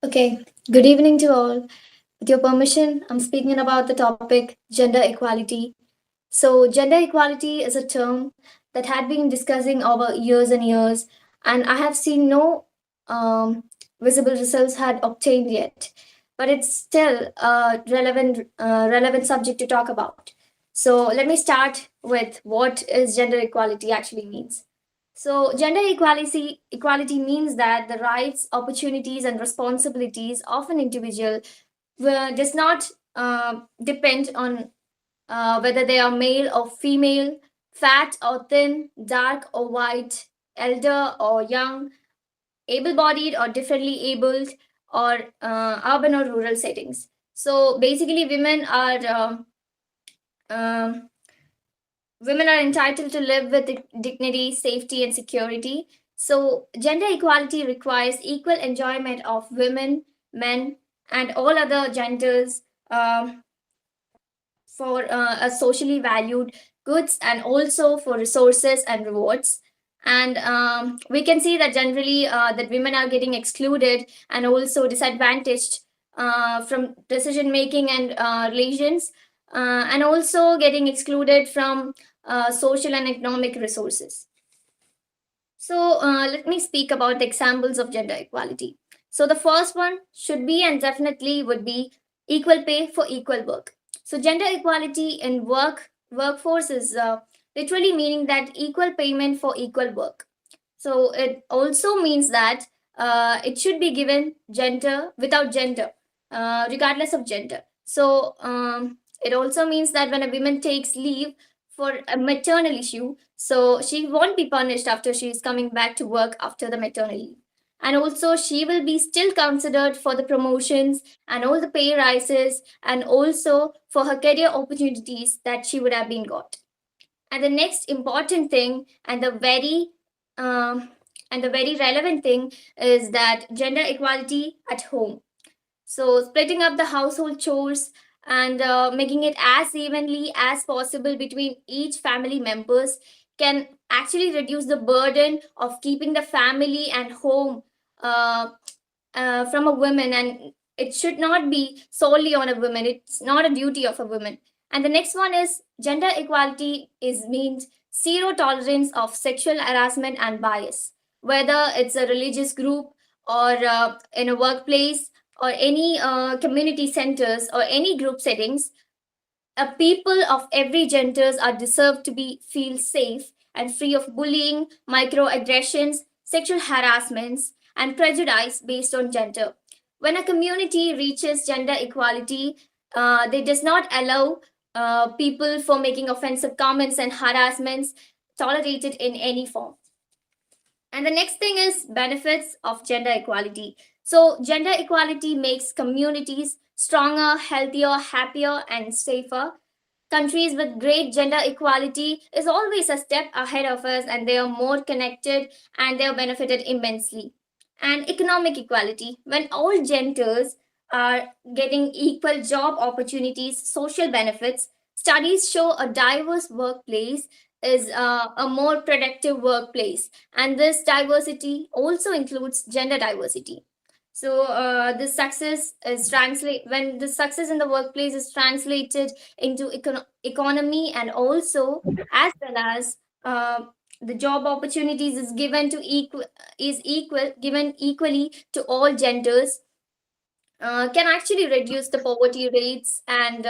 Okay, good evening to all. With your permission, I'm speaking about the topic gender equality. So, gender equality is a term that had been discussing over years and years, and I have seen no um, visible results had obtained yet. But it's still a relevant subject to talk about. So, let me start with what is gender equality actually means. So, gender equality means that the rights, opportunities, and responsibilities of an individual does not depend on whether they are male or female, fat or thin, dark or white, elder or young, able bodied or differently abled, or urban or rural settings. So basically, um, women are entitled to live with dignity, safety, and security. So, gender equality requires equal enjoyment of women, men, and all other genders for a socially valued goods and also for resources and rewards. And we can see that generally that women are getting excluded and also disadvantaged from decision making and relations, and also getting excluded from social and economic resources. So let me speak about the examples of gender equality. So the first one should be and definitely would be equal pay for equal work. So gender equality in workforce is literally meaning that equal payment for equal work. So it also means that it should be given gender without gender, regardless of gender. So it also means that when a woman takes leave for a maternal issue, so she won't be punished after she is coming back to work after the maternal leave. And also, she will be still considered for the promotions and all the pay rises and also for her career opportunities that she would have been got. And the next important thing um, and the very relevant thing is that gender equality at home. So splitting up the household chores and making it as evenly as possible between each family members can actually reduce the burden of keeping the family and home uh, from a woman, and it should not be solely on a woman. It's not a duty of a woman. And the next one is gender equality is means zero tolerance of sexual harassment and bias, whether it's a religious group or in a workplace or any community centers or any group settings. People of every genders are deserved to be feel safe and free of bullying, microaggressions, sexual harassments, and prejudice based on gender. When a community reaches gender equality, they does not allow people for making offensive comments and harassments tolerated in any form. And the next thing is benefits of gender equality. So, gender equality makes communities stronger, healthier, happier, and safer. Countries with great gender equality is always a step ahead of us, and they are more connected and they are benefited immensely. And economic equality, when all genders are getting equal job opportunities, social benefits, studies show a diverse workplace is a more productive workplace, and this diversity also includes gender diversity. So this success is translate when the success in the workplace is translated into economy, and also as well as uh, the job opportunities is given equally to all genders, can actually reduce the poverty rates, and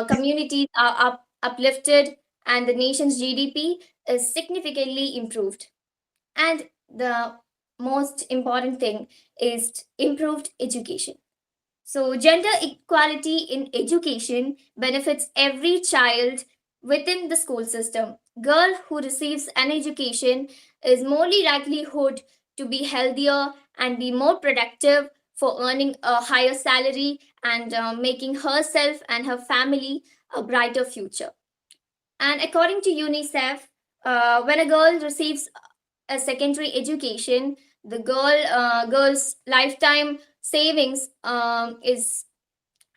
communities are uplifted, and the nation's GDP is significantly improved. And the most important thing is improved education. So, gender equality in education benefits every child within the school system. Girl who receives an education is more likelihood to be healthier and be more productive for earning a higher salary and making herself and her family a brighter future. And according to UNICEF, when a girl receives a secondary education, the girl's lifetime savings is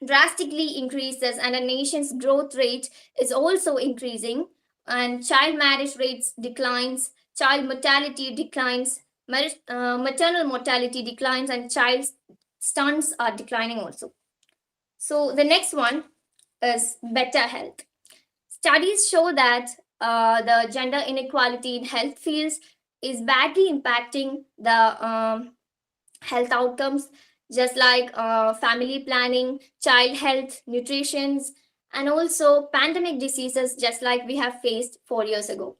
drastically increases, and a nation's growth rate is also increasing, and child marriage rates declines, child mortality declines, maternal mortality declines, and child stunts are declining also. So the next one is better health. Studies show that the gender inequality in health fields is badly impacting the health outcomes, just like family planning, child health, nutrition, and also pandemic diseases, just like we have faced 4 years ago.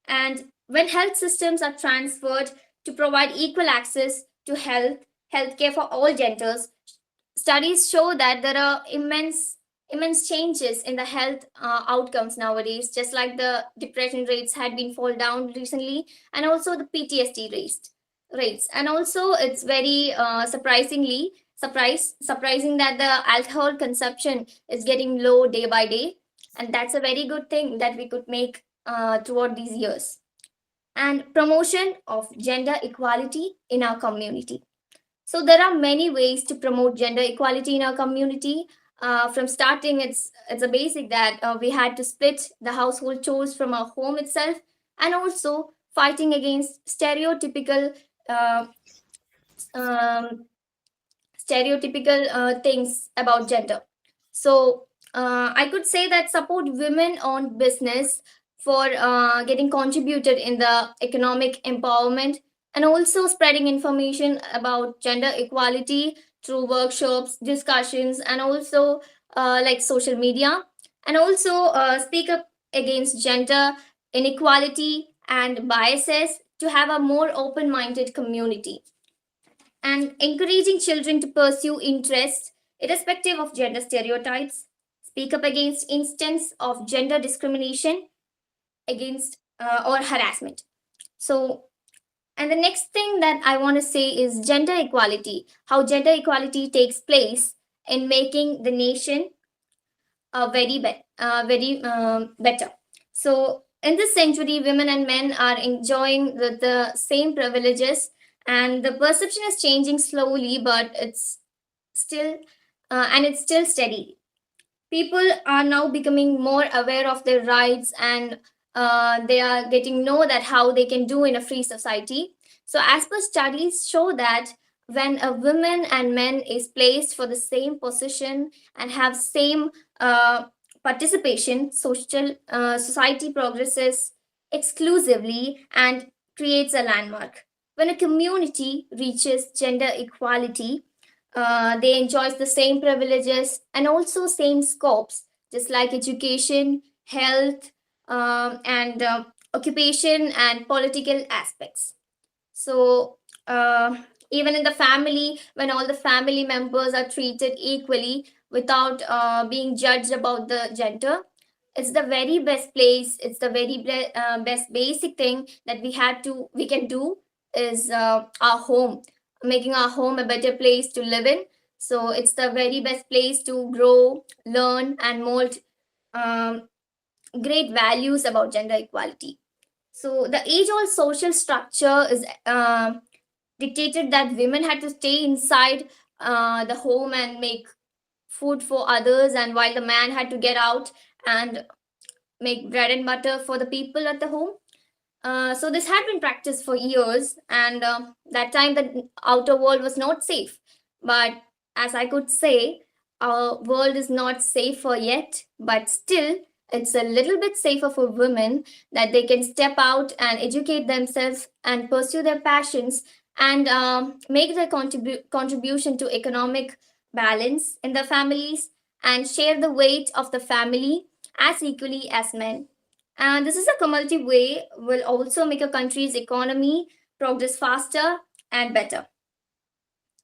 And when health systems are transferred to provide equal access to healthcare for all genders, studies show that there are immense changes in the health outcomes nowadays, just like the depression rates had been fall down recently, and also the PTSD rates. And also it's very surprising that the alcohol consumption is getting low day by day, and that's a very good thing that we could make throughout these years. And promotion of gender equality in our community. So there are many ways to promote gender equality in our community. From starting, it's a basic that we had to split the household chores from our home itself, and also fighting against uh, um, stereotypical things about gender. So I could say that support women-owned business for getting contributed in the economic empowerment, and also spreading information about gender equality through workshops, discussions, and also like social media, and also speak up against gender inequality and biases to have a more open-minded community, and encouraging children to pursue interests irrespective of gender stereotypes, speak up against instances of gender discrimination against or harassment. So, and the next thing that I want to say is gender equality, how gender equality takes place in making the nation very better. So, in this century, women and men are enjoying the same privileges, and the perception is changing slowly, but still it's still steady. People are now becoming more aware of their rights, and they are getting know that how they can do in a free society. So as per studies show that when a woman and men is placed for the same position and have same uh, participation, society progresses exclusively and creates a landmark. When a community reaches gender equality, they enjoy the same privileges and also same scopes, just like education, health, and occupation and political aspects. So even in the family, when all the family members are treated equally without being judged about the gender, it's the very best place. It's the best basic thing that we can do is our home, making our home a better place to live in. So it's the very best place to grow, learn, and mold um, great values about gender equality. So the age-old social structure is dictated that women had to stay inside the home and make food for others, and while the man had to get out and make bread and butter for the people at the home. So this had been practiced for years, and that time the outer world was not safe. But as I could say, our world is not safer yet, but still it's a little bit safer for women, that they can step out and educate themselves and pursue their passions, and make their contribution to economic balance in the families, and share the weight of the family as equally as men. And this is a cumulative way will also make a country's economy progress faster and better.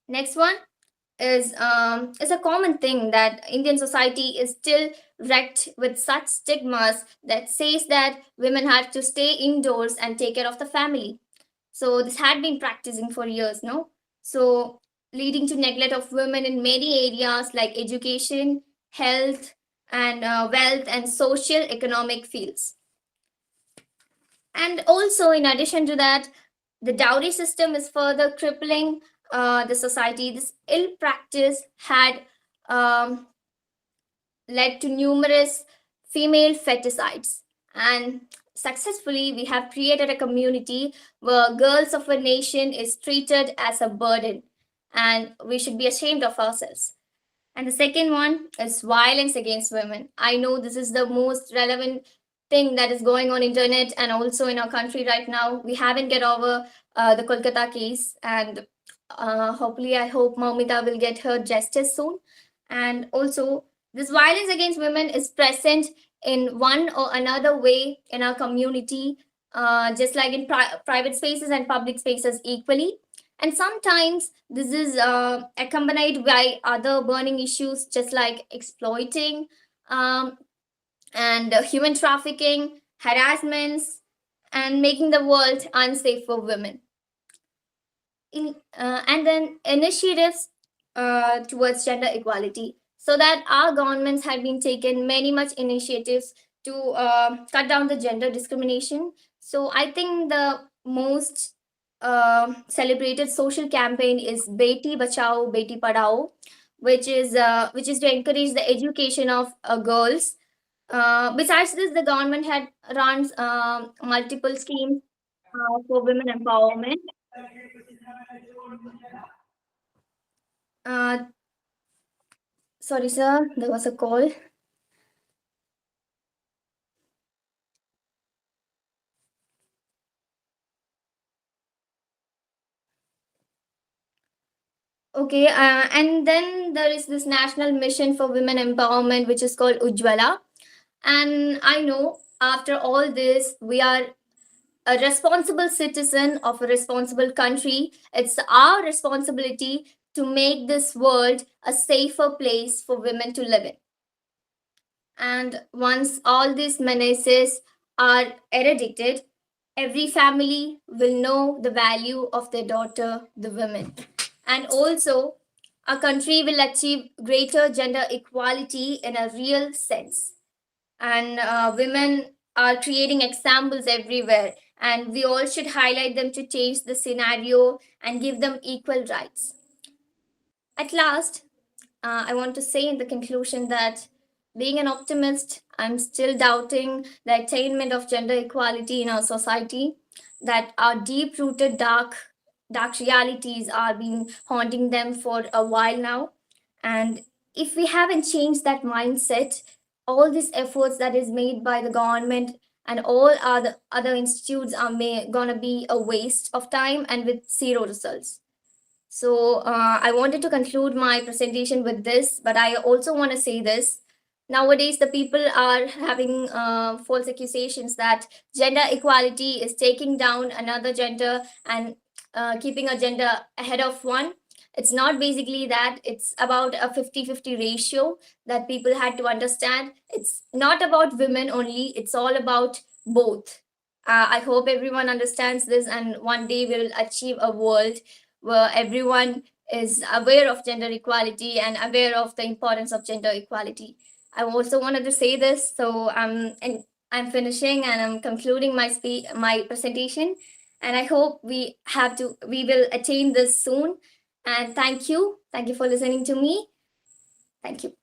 Next one is a common thing that Indian society is still wrecked with such stigmas that says that women have to stay indoors and take care of the family. So this had been practicing for years, no? So leading to neglect of women in many areas like education, health, and wealth and social economic fields. And also, in addition to that, the dowry system is further crippling the society. This ill practice had um, led to numerous female feticides. And successfully, we have created a community where girls of a nation is treated as a burden. and we should be ashamed of ourselves. And the second one is violence against women. I know this is the most relevant thing that is going on internet and also in our country right now. We haven't get over the Kolkata case, and hopefully, I hope Maumita will get her justice soon. And also, this violence against women is present in one or another way in our community, just like in private spaces and public spaces equally. And sometimes this is accompanied by other burning issues, just like exploiting um, and human trafficking, harassments, and making the world unsafe for women. And then initiatives towards gender equality, so that our governments have been taken many much initiatives to cut down the gender discrimination. So I think the most celebrated social campaign is Beti Bachao Beti Padhao, which is to encourage the education of girls. Besides this, the government had runs multiple schemes for women empowerment. Uh, Sorry, sir, there was a call. Okay, and then there is this national mission for women empowerment, which is called Ujjwala. And I know after all this, we are a responsible citizen of a responsible country. It's our responsibility to make this world a safer place for women to live in. And once all these menaces are eradicated, every family will know the value of their daughter, the women. And also, our country will achieve greater gender equality in a real sense. And women are creating examples everywhere, and we all should highlight them to change the scenario and give them equal rights. At last, I want to say in the conclusion that being an optimist, I'm still doubting the attainment of gender equality in our society, that our deep rooted dark realities are being haunting them for a while now. And if we haven't changed that mindset, all these efforts that is made by the government and all other institutes are gonna be a waste of time and with zero results. So I wanted to conclude my presentation with this, but I also want to say this. Nowadays, the people are having false accusations that gender equality is taking down another gender and keeping a gender ahead of one. It's not basically that, it's about a 50-50 ratio that people had to understand. It's not about women only, it's all about both. I hope everyone understands this, and one day we will achieve a world where everyone is aware of gender equality and aware of the importance of gender equality. I also wanted to say this, so I'm finishing and I'm concluding my presentation, and I hope we will attain this soon. And thank you for listening to me. Thank you.